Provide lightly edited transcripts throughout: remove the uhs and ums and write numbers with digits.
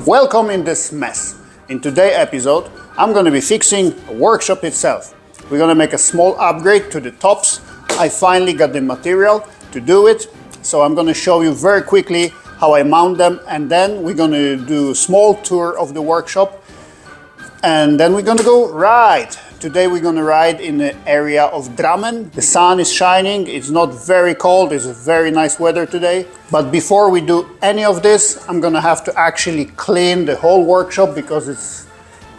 Welcome in this mess. In today's episode, I'm going to be fixing a workshop itself. We're going to make a small upgrade to the tops. I finally got the material to do it, so I'm going to show you very quickly how I mount them, and then we're going to do a small tour of the workshop, and then we're going to go ride. Today we're going to ride in the area of Drammen. The sun is shining, it's not very cold, it's a very nice weather today. But before we do any of this, I'm going to have to actually clean the whole workshop because it's...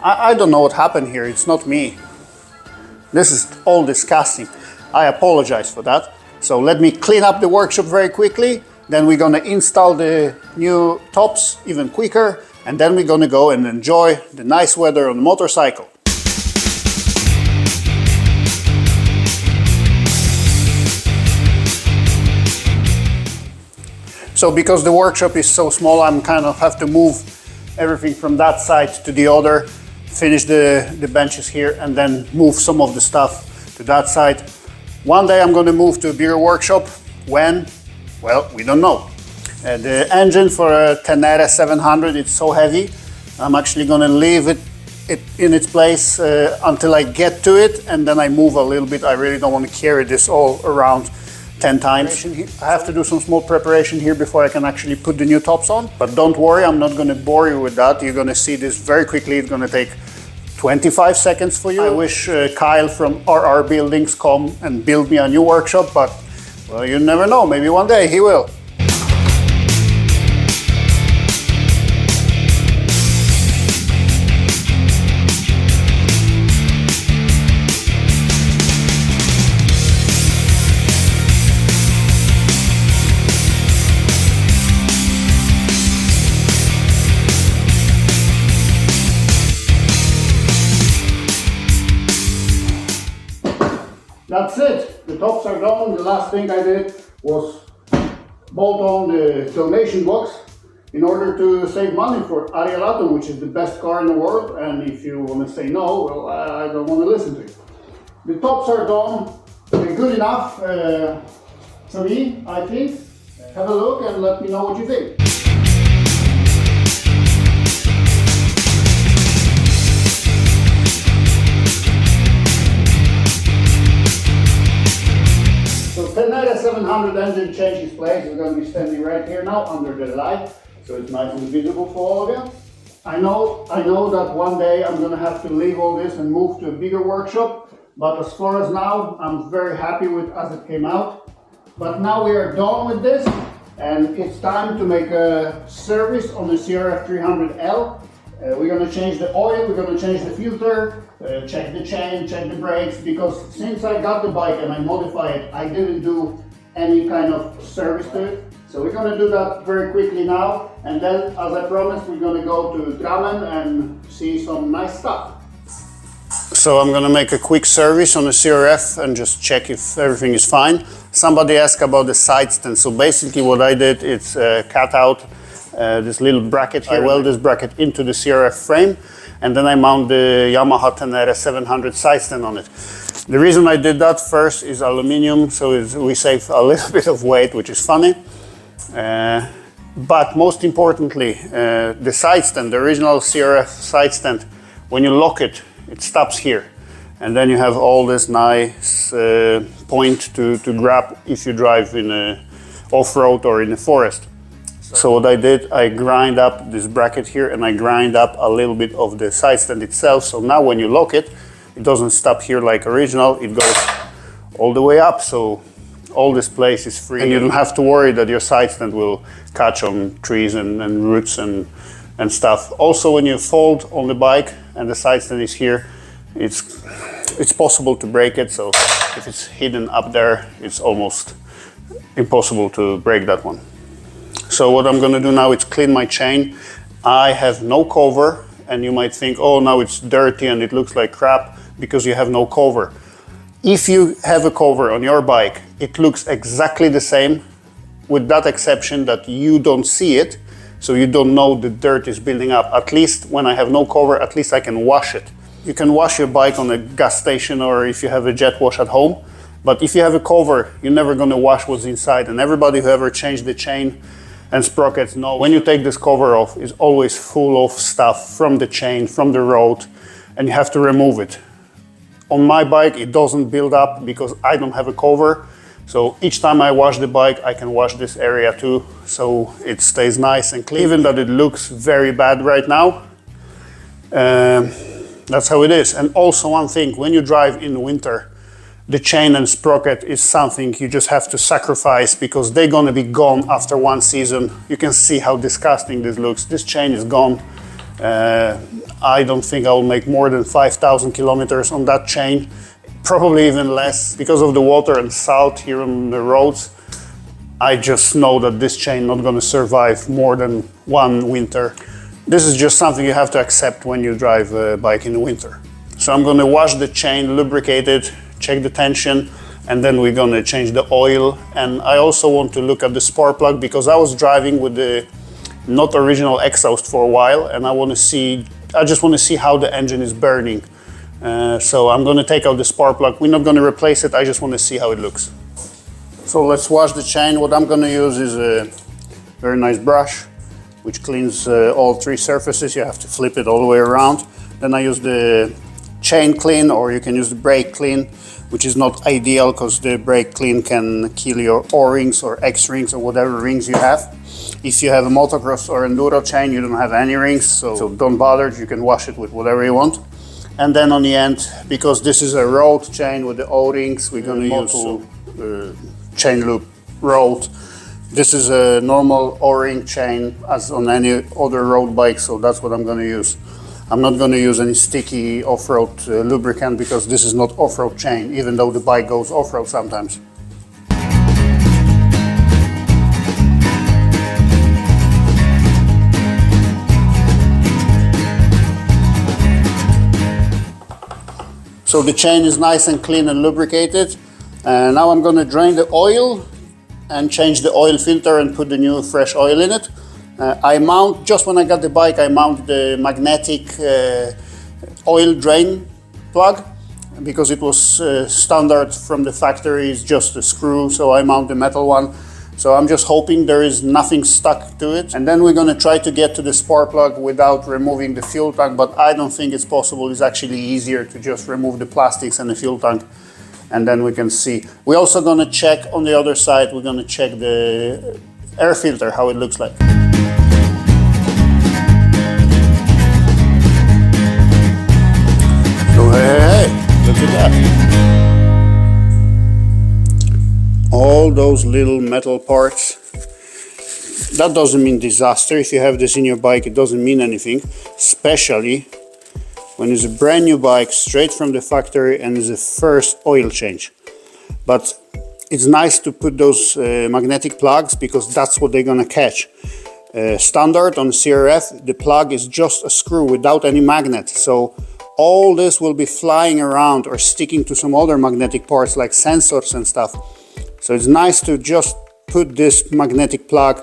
I don't know what happened here, it's not me. This is all disgusting. I apologize for that. So let me clean up the workshop very quickly. Then we're going to install the new tops even quicker. And then we're going to go and enjoy the nice weather on the motorcycle. So because the workshop is so small, I'm kind of have to move everything from that side to the other, finish the benches here, and then move some of the stuff to that side. One day I'm going to move to a bigger workshop. When? Well, we don't know. The engine for a Tenere 700, it's so heavy. I'm actually going to leave it in its place until I get to it, and then I move a little bit. I really don't want to carry this all around 10 times. I have to do some small preparation here before I can actually put the new tops on. But don't worry, I'm not going to bore you with that. You're going to see this very quickly. It's going to take 25 seconds for you. I wish Kyle from RR Buildings come and build me a new workshop, but well, you never know. Maybe one day he will. That's it, the tops are done. The last thing I did was bolt on the donation box in order to save money for Arielatum, which is the best car in the world, and if you want to say no, well, I don't want to listen to you. The tops are done, they're good enough for me, I think. Have a look and let me know what you think. Tenere 700 engine changes place. We're going to be standing right here now under the light, so it's nice and visible for all of you. I know that one day I'm going to have to leave all this and move to a bigger workshop, but as far as now, I'm very happy with as it came out. But now we are done with this, and it's time to make a service on the CRF300L. We're going to change the oil, we're going to change the filter, check the chain, check the brakes, because since I got the bike and I modified it, I didn't do any kind of service to it. So we're going to do that very quickly now, and then, as I promised, we're going to go to Drammen and see some nice stuff. So I'm going to make a quick service on the CRF and just check if everything is fine. Somebody asked about the side stand, so basically what I did is cut out this little bracket here. I weld this bracket into the CRF frame, and then I mount the Yamaha Tenere 700 side stand on it. The reason I did that first is aluminium, so we save a little bit of weight, which is funny. But most importantly, the side stand, the original CRF side stand, when you lock it, it stops here. And then you have all this nice point to grab if you drive in a off-road or in the forest. So what I did, I grind up this bracket here, and I grind up a little bit of the side stand itself. So now when you lock it, it doesn't stop here like original, it goes all the way up. So all this place is free, and you don't have to worry that your side stand will catch on trees and roots and stuff. Also, when you fold on the bike and the side stand is here, it's possible to break it. So if it's hidden up there, it's almost impossible to break that one. So what I'm going to do now is clean my chain. I have no cover, and you might think, oh, now it's dirty and it looks like crap because you have no cover. If you have a cover on your bike, it looks exactly the same, with that exception that you don't see it, so you don't know the dirt is building up. At least when I have no cover, at least I can wash it. You can wash your bike on a gas station, or if you have a jet wash at home, but if you have a cover, you're never going to wash what's inside. And everybody who ever changed the chain and sprockets know when you take this cover off, it's always full of stuff from the chain, from the road, and you have to remove it. On my bike, it doesn't build up because I don't have a cover. So each time I wash the bike, I can wash this area too, so it stays nice and clean. Even though it looks very bad right now, that's how it is. And also one thing, when you drive in winter, the chain and sprocket is something you just have to sacrifice because they're gonna be gone after one season. You can see how disgusting this looks. This chain is gone. I don't think I will make more than 5,000 kilometers on that chain. Probably even less because of the water and salt here on the roads. I just know that this chain not going to survive more than one winter. This is just something you have to accept when you drive a bike in the winter. So I'm going to wash the chain, lubricate it, check the tension, and then we're going to change the oil. And I also want to look at the spark plug because I was driving with the not original exhaust for a while, and I just want to see how the engine is burning. So I'm going to take out the spark plug. We're not going to replace it, I just want to see how it looks. So let's wash the chain. What I'm going to use is a very nice brush which cleans all three surfaces. You have to flip it all the way around. Then I use the chain clean, or you can use the brake clean, which is not ideal because the brake clean can kill your O-rings or X-rings or whatever rings you have. If you have a motocross or enduro chain, you don't have any rings, so don't bother. You can wash it with whatever you want. And then on the end, because this is a road chain with the O-rings, we're going to use chain loop road. This is a normal O-ring chain as on any other road bike, so that's what I'm going to use. I'm not going to use any sticky off-road lubricant because this is not off-road chain, even though the bike goes off-road sometimes. So the chain is nice and clean and lubricated. Now I'm going to drain the oil and change the oil filter and put the new fresh oil in it. Just when I got the bike, I mount the magnetic oil drain plug because it was standard from the factory, it's just a screw, so I mount the metal one. So I'm just hoping there is nothing stuck to it. And then we're going to try to get to the spark plug without removing the fuel tank, but I don't think it's possible. It's actually easier to just remove the plastics and the fuel tank, and then we can see. We're also going to check on the other side, we're going to check the air filter, how it looks like. So hey, look at that. All those little metal parts. That doesn't mean disaster. If you have this in your bike, it doesn't mean anything, especially when it's a brand new bike straight from the factory and it's a first oil change. But it's nice to put those magnetic plugs because that's what they're gonna catch. Standard on CRF, the plug is just a screw without any magnet. So all this will be flying around or sticking to some other magnetic parts like sensors and stuff. So it's nice to just put this magnetic plug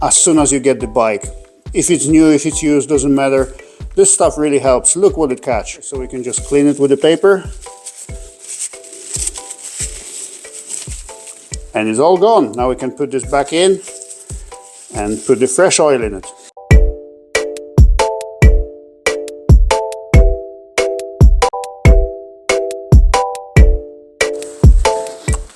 as soon as you get the bike. If it's new, if it's used, doesn't matter. This stuff really helps. Look what it catches. So we can just clean it with the paper. And it's all gone. Now we can put this back in and put the fresh oil in it.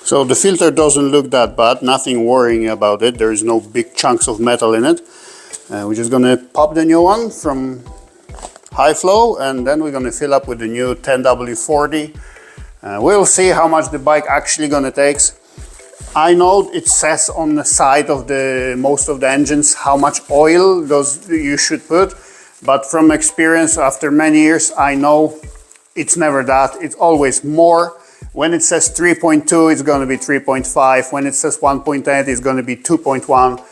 So the filter doesn't look that bad, nothing worrying about it. There is no big chunks of metal in it. We're just gonna pop the new one from high flow, and then we're gonna fill up with the new 10W40. We'll see how much the bike actually gonna take. I know it says on the side of most of the engines how much oil you should put, but from experience after many years, I know it's never that. It's always more. When it says 3.2, it's going to be 3.5. When it says 1.8, it's going to be 2.1.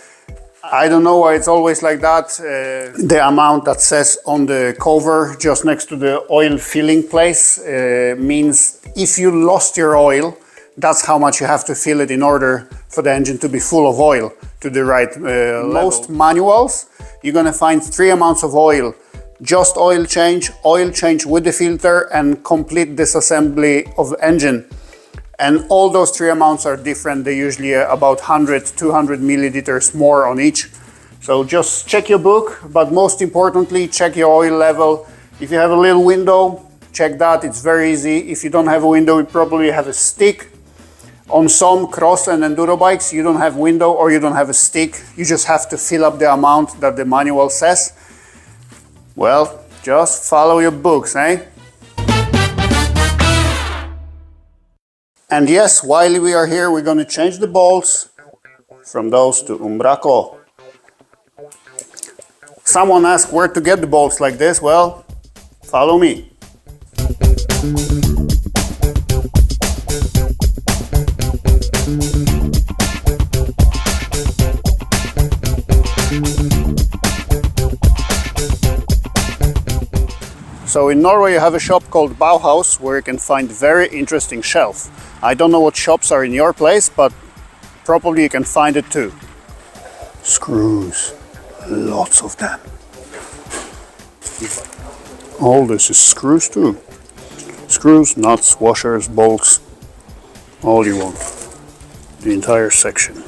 I don't know why it's always like that. The amount that says on the cover just next to the oil filling place means if you lost your oil, that's how much you have to fill it in order for the engine to be full of oil to the right level. Most manuals, you're going to find 3 amounts of oil. Just oil change with the filter, and complete disassembly of the engine. And all those three amounts are different. They're usually about 100, 200 milliliters more on each. So just check your book, but most importantly, check your oil level. If you have a little window, check that, it's very easy. If you don't have a window, you probably have a stick. On some cross and enduro bikes, you don't have window or you don't have a stick. You just have to fill up the amount that the manual says. Well, just follow your books, eh? And yes, while we are here, we're going to change the bolts from those to Umbraco. Someone asked where to get the bolts like this. Well, follow me. So in Norway you have a shop called Bauhaus where you can find very interesting shelf. I don't know what shops are in your place, but probably you can find it too. Screws, lots of them. All this is screws too. Screws, nuts, washers, bolts, all you want. The entire section.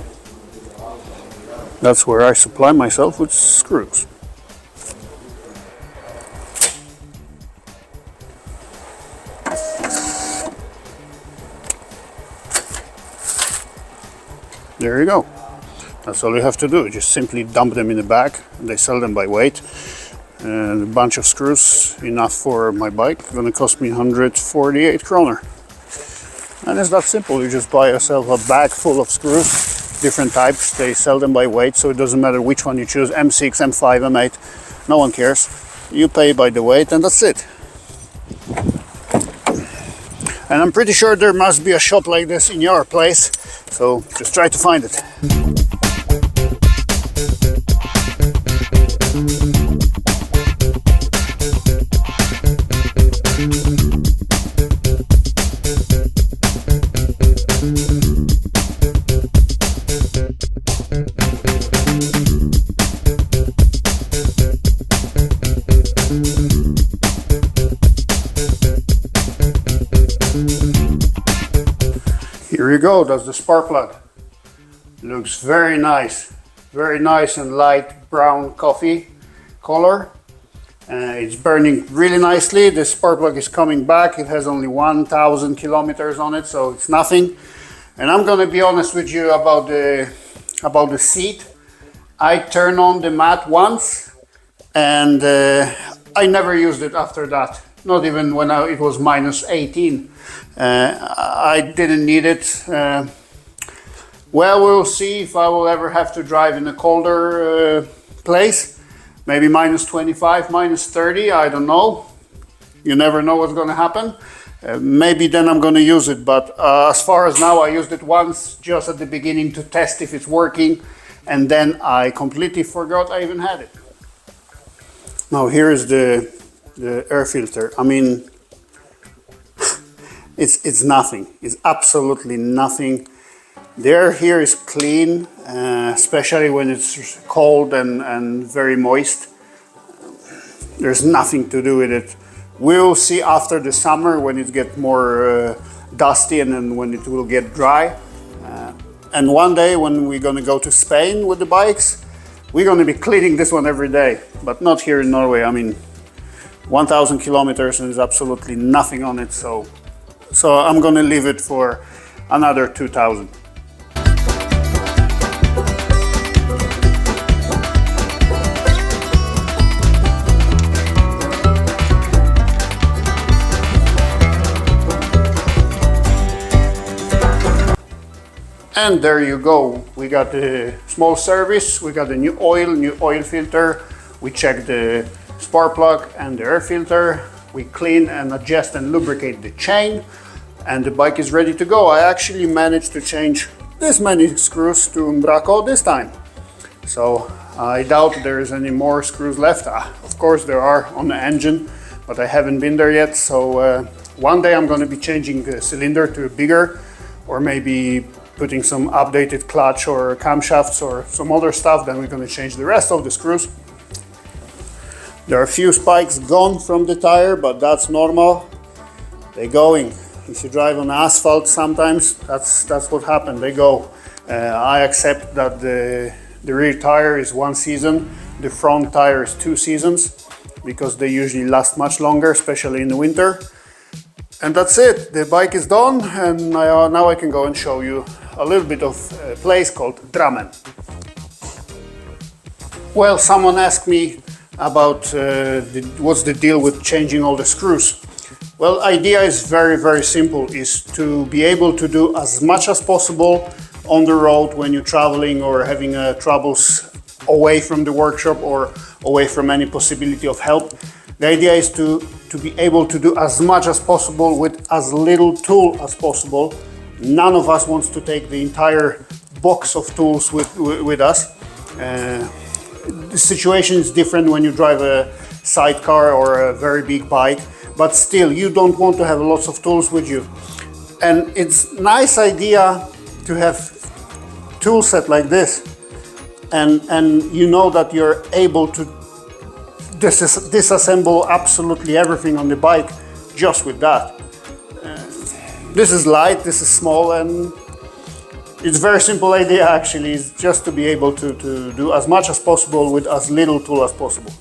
That's where I supply myself with screws. There you go. That's all you have to do. Just simply dump them in the bag. They sell them by weight. And a bunch of screws, enough for my bike, gonna cost me 148 kroner. And it's that simple. You just buy yourself a bag full of screws, different types. They sell them by weight, so it doesn't matter which one you choose, M6, M5, M8. No one cares. You pay by the weight and that's it. And I'm pretty sure there must be a shop like this in your place, so just try to find it. Here you go, that's the spark plug. Looks very nice and light brown coffee color. It's burning really nicely. The spark plug is coming back. It has only 1,000 kilometers on it, so it's nothing. And I'm gonna be honest with you about the seat. I turned on the mat once and I never used it after that. Not even when it was minus 18. I didn't need it. Well, we'll see if I will ever have to drive in a colder place. Maybe minus 25, minus 30, I don't know. You never know what's going to happen. Maybe then I'm going to use it, but as far as now, I used it once just at the beginning to test if it's working, and then I completely forgot I even had it. Now here is the air filter. I mean, it's nothing. It's absolutely nothing. The air here is clean, especially when it's cold and very moist. There's nothing to do with it. We'll see after the summer when it gets more dusty and then when it will get dry. And one day when we're going to go to Spain with the bikes, we're going to be cleaning this one every day, but not here in Norway. I mean, 1,000 kilometers and there's absolutely nothing on it, so I'm going to leave it for another 2,000. And there you go. We got the small service, we got the new oil filter, we check the spark plug and the air filter, we clean and adjust and lubricate the chain, and the bike is ready to go. I actually managed to change this many screws to Umbraco this time. So I doubt there is any more screws left. Of course there are on the engine, but I haven't been there yet. So one day I'm going to be changing the cylinder to a bigger, or maybe putting some updated clutch or camshafts or some other stuff. Then we're going to change the rest of the screws. There are a few spikes gone from the tire, but that's normal. They're going. If you drive on asphalt sometimes, that's what happened, they go. I accept that the rear tire is 1 season, the front tire is 2 seasons, because they usually last much longer, especially in the winter. And that's it, the bike is done, and now I can go and show you a little bit of a place called Drammen. Well, someone asked me about what's the deal with changing all the screws. Well, idea is very simple, is to be able to do as much as possible on the road when you're traveling or having troubles away from the workshop or away from any possibility of help. The idea is to be able to do as much as possible with as little tool as possible. None of us wants to take the entire box of tools with us. The situation is different when you drive a sidecar or a very big bike, but still you don't want to have lots of tools with you. And it's a nice idea to have tool set like this, and you know that you're able to disassemble absolutely everything on the bike just with that. This is light, this is small, and it's a very simple idea actually. It's just to be able to do as much as possible with as little tool as possible.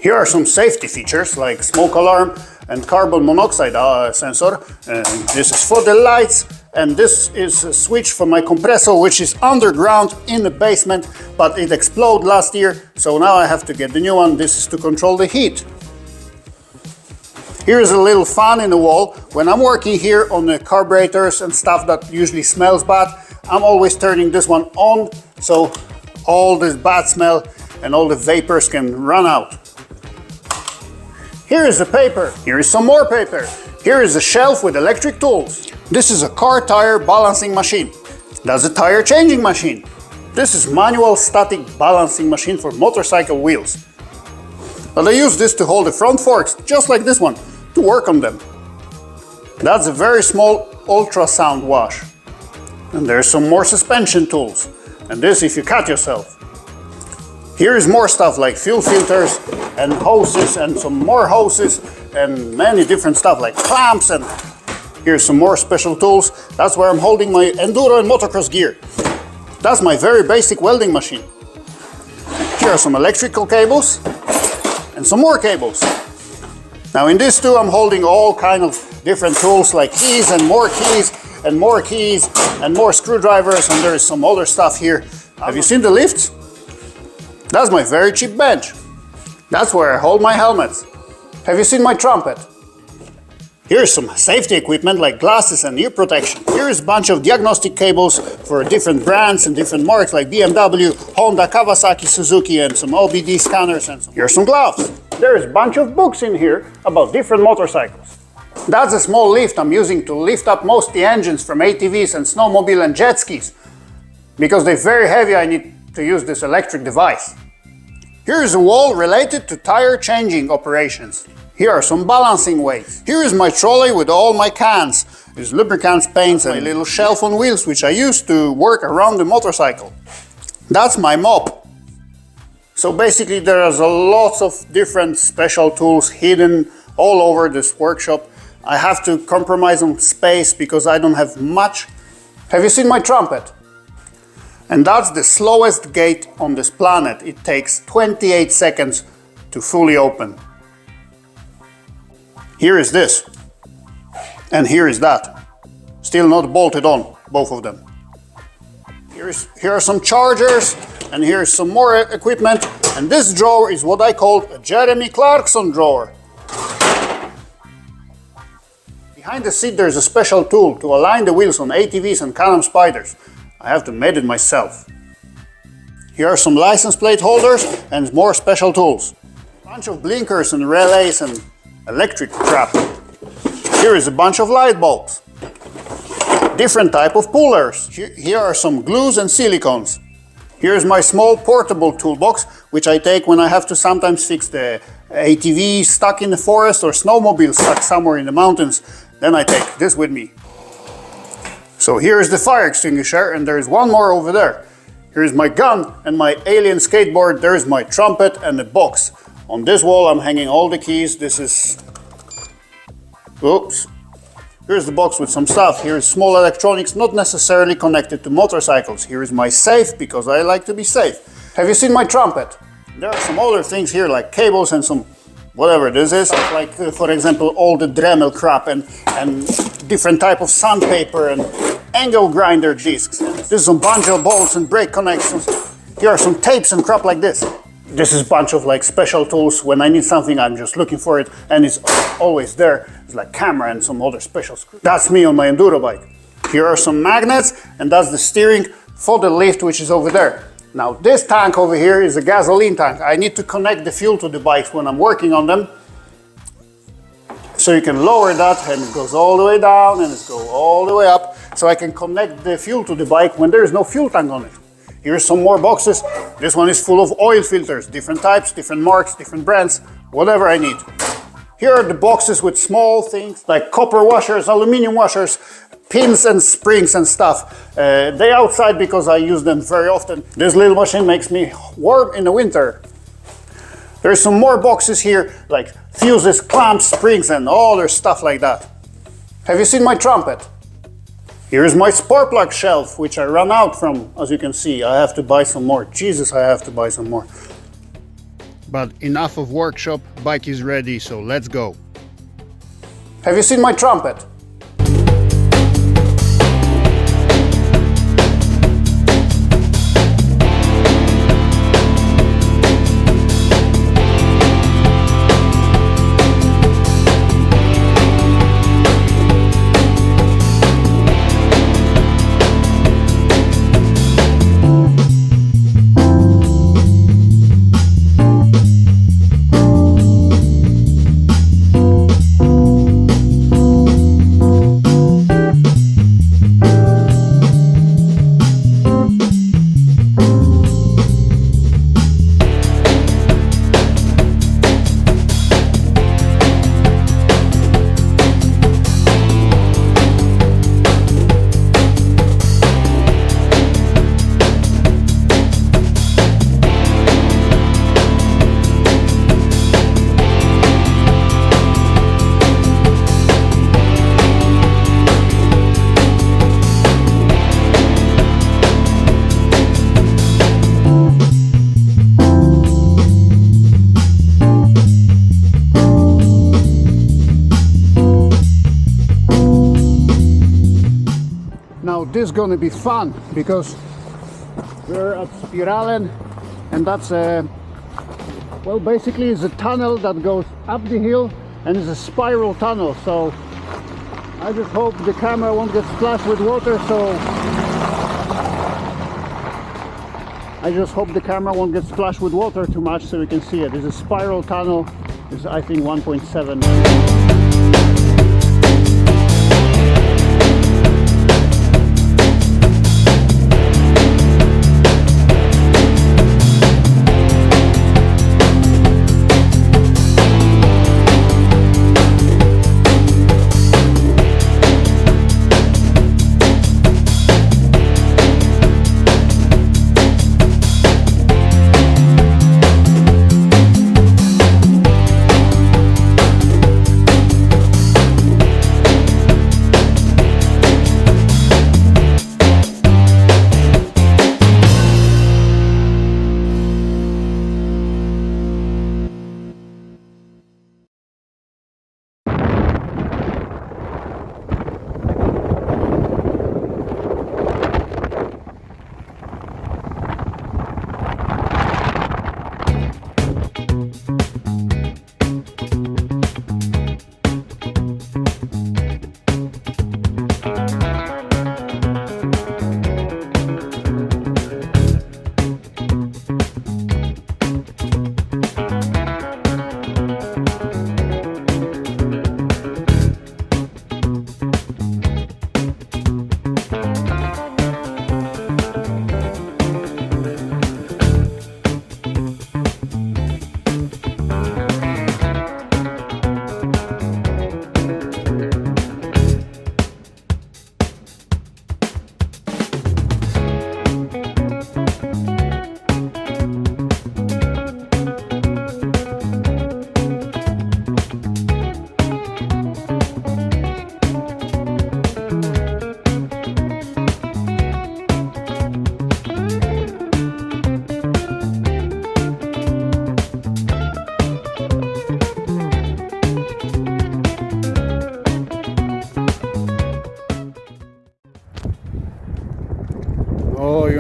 Here are some safety features like smoke alarm and carbon monoxide sensor. This is for the lights, and this is a switch for my compressor, which is underground in the basement, but it exploded last year, so now I have to get the new one. This is to control the heat. Here's a little fan in the wall. When I'm working here on the carburetors and stuff that usually smells bad, I'm always turning this one on, so all this bad smell and all the vapors can run out. Here is the paper. Here is some more paper. Here is a shelf with electric tools. This is a car tire balancing machine. That's a tire changing machine. This is manual static balancing machine for motorcycle wheels. But I use this to hold the front forks, just like this one, to work on them. That's a very small ultrasound wash. And there's some more suspension tools. And this if you cut yourself. Here is more stuff like fuel filters and hoses and some more hoses and many different stuff like clamps, and here's some more special tools. That's where I'm holding my enduro and motocross gear. That's my very basic welding machine. Here are some electrical cables and some more cables. Now in this too I'm holding all kind of different tools like keys and more keys and more keys and more screwdrivers, and there is some other stuff here. Have you seen the lifts? That's my very cheap bench. That's where I hold my helmets. Have you seen my trumpet? Here's some safety equipment like glasses and ear protection. Here's a bunch of diagnostic cables for different brands and different marks like BMW, Honda, Kawasaki, Suzuki, and some OBD scanners. And here's some gloves. There's a bunch of books in here about different motorcycles. That's a small lift I'm using to lift up most of the engines from ATVs and snowmobile and jet skis. Because they're very heavy, I need to use this electric device. Here is a wall related to tire changing operations. Here are some balancing weights. Here is my trolley with all my cans. There's lubricants, paints, and a little shelf on wheels which I use to work around the motorcycle. That's my mop. So basically there is a lot of different special tools hidden all over this workshop. I have to compromise on space because I don't have much. Have you seen my trumpet? And that's the slowest gate on this planet. It takes 28 seconds to fully open. Here is this. And here is that. Still not bolted on, both of them. Here are some chargers, and here's some more equipment. And this drawer is what I call a Jeremy Clarkson drawer. Behind the seat there's a special tool to align the wheels on ATVs and Can-Am Spyders. I have to made it myself. Here are some license plate holders and more special tools. A bunch of blinkers and relays and electric crap. Here is a bunch of light bulbs. Different type of pullers. Here are some glues and silicones. Here's my small portable toolbox, which I take when I have to sometimes fix the ATV stuck in the forest or snowmobile stuck somewhere in the mountains. Then I take this with me. So here's the fire extinguisher, and there's one more over there. Here's my gun and my alien skateboard. There's my trumpet and the box. On this wall I'm hanging all the keys. This is... Oops. Here's the box with some stuff. Here's small electronics, not necessarily connected to motorcycles. Here is my safe, because I like to be safe. Have you seen my trumpet? There are some other things here, like cables and some whatever this is, like for example all the Drammen crap and different type of sandpaper and angle grinder discs. This is some bunch of bolts and brake connections. Here are some tapes and crap like this. This is a bunch of like special tools. When I need something, I'm just looking for it, and it's always there. It's like camera and some other special screws. That's me on my enduro bike. Here are some magnets, and that's the steering for the lift, which is over there. Now this tank over here is a gasoline tank. I need to connect the fuel to the bikes when I'm working on them. So you can lower that, and it goes all the way down, and it goes all the way up. So I can connect the fuel to the bike when there is no fuel tank on it. Here's some more boxes. This one is full of oil filters, different types, different marks, different brands, whatever I need. Here are the boxes with small things like copper washers, aluminum washers, pins and springs and stuff. They outside because I use them very often. This little machine makes me warm in the winter. There's some more boxes here like fuses, clamps, springs and all other stuff like that. Have you seen my trumpet? Here's my spark plug shelf, which I ran out from. As you can see, I have to buy some more. Jesus, I have to buy some more. But enough of workshop, bike is ready, so let's go. Have you seen my trumpet? Now this is gonna be fun because we're at Drammen, and that's well, basically it's a tunnel that goes up the hill and it's a spiral tunnel. So I just hope the camera won't get splashed with water. I just hope the camera won't get splashed with water too much so we can see it. It's a spiral tunnel. It's I think 1.7.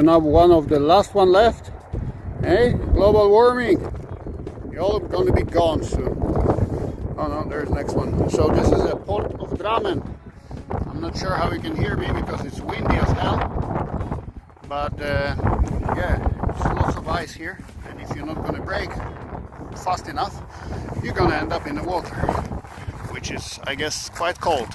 you're not one of the last one left. Hey, global warming. You're all gonna be gone soon. Oh no, there's the next one. So this is a port of Drammen. I'm not sure how you can hear me because it's windy as hell. But yeah, it's lots of ice here. And if you're not gonna brake fast enough, you're gonna end up in the water, which is, I guess, quite cold.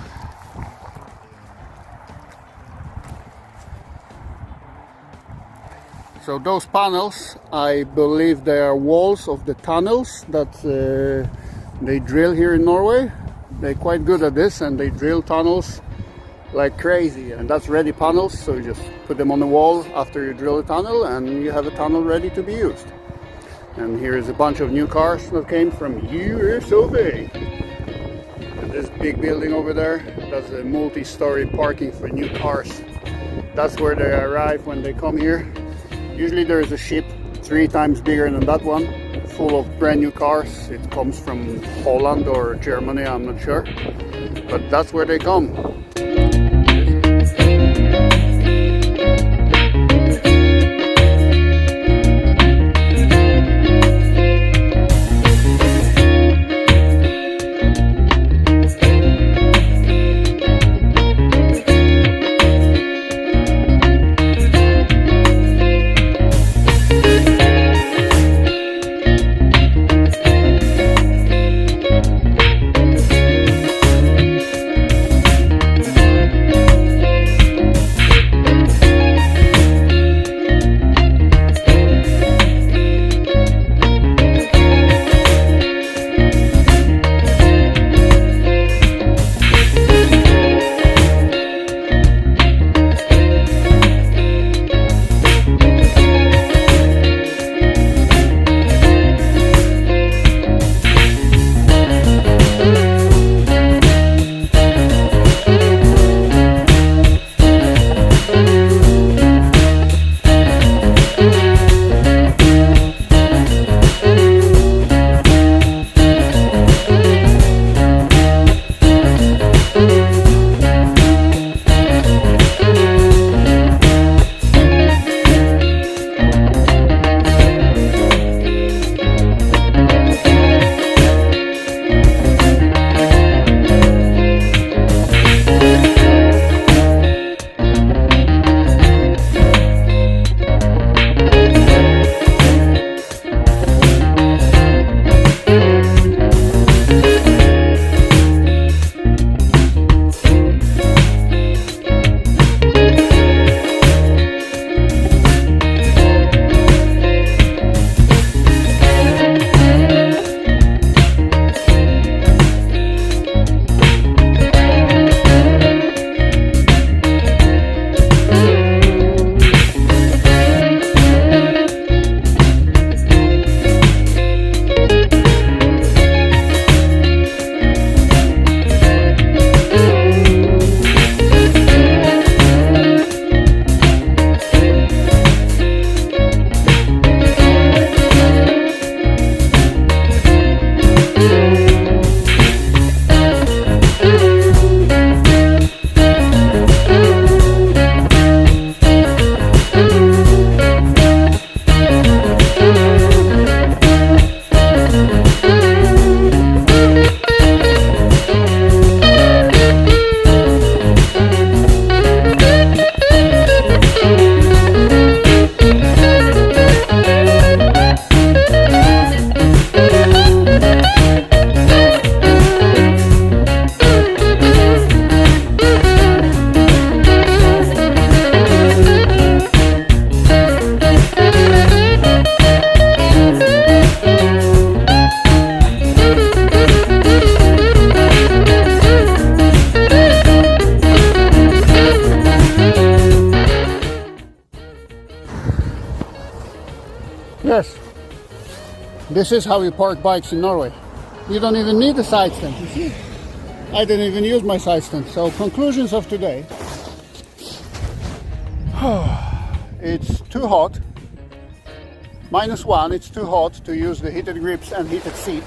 So those panels, I believe they are walls of the tunnels that they drill here in Norway. They're quite good at this, and they drill tunnels like crazy, and that's ready panels, so you just put them on the wall after you drill a tunnel and you have a tunnel ready to be used. And here is a bunch of new cars that came from USA. And this big building over there, that's a multi-story parking for new cars. That's where they arrive when they come here. Usually there is a ship 3 times bigger than that one, full of brand new cars. It comes from Holland or Germany, I'm not sure. But that's where they come. Yes, this is how you park bikes in Norway. You don't even need a side stand, you see? I didn't even use my side stand. So conclusions of today. It's too hot. -1, it's too hot to use the heated grips and heated seat.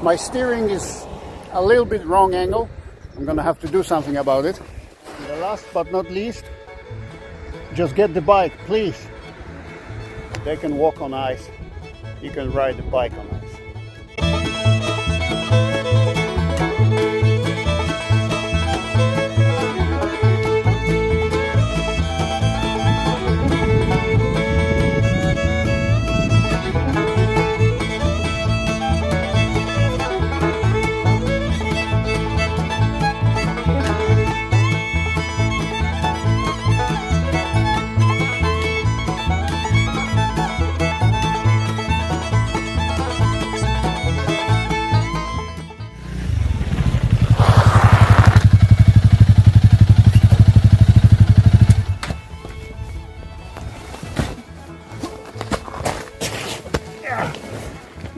My steering is a little bit wrong angle. I'm gonna have to do something about it. last but not least, just get the bike, please. They can walk on ice. You can ride the bike on ice.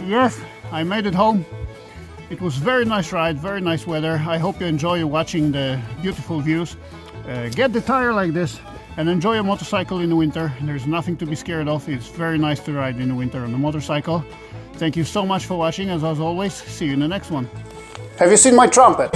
Yes, I made it home. It was very nice ride, very nice weather. I hope you enjoy watching the beautiful views. Get the tire like this and enjoy a motorcycle in the winter. There's nothing to be scared of. It's very nice to ride in the winter on a motorcycle. Thank you so much for watching. As always, see you in the next one. Have you seen my trumpet?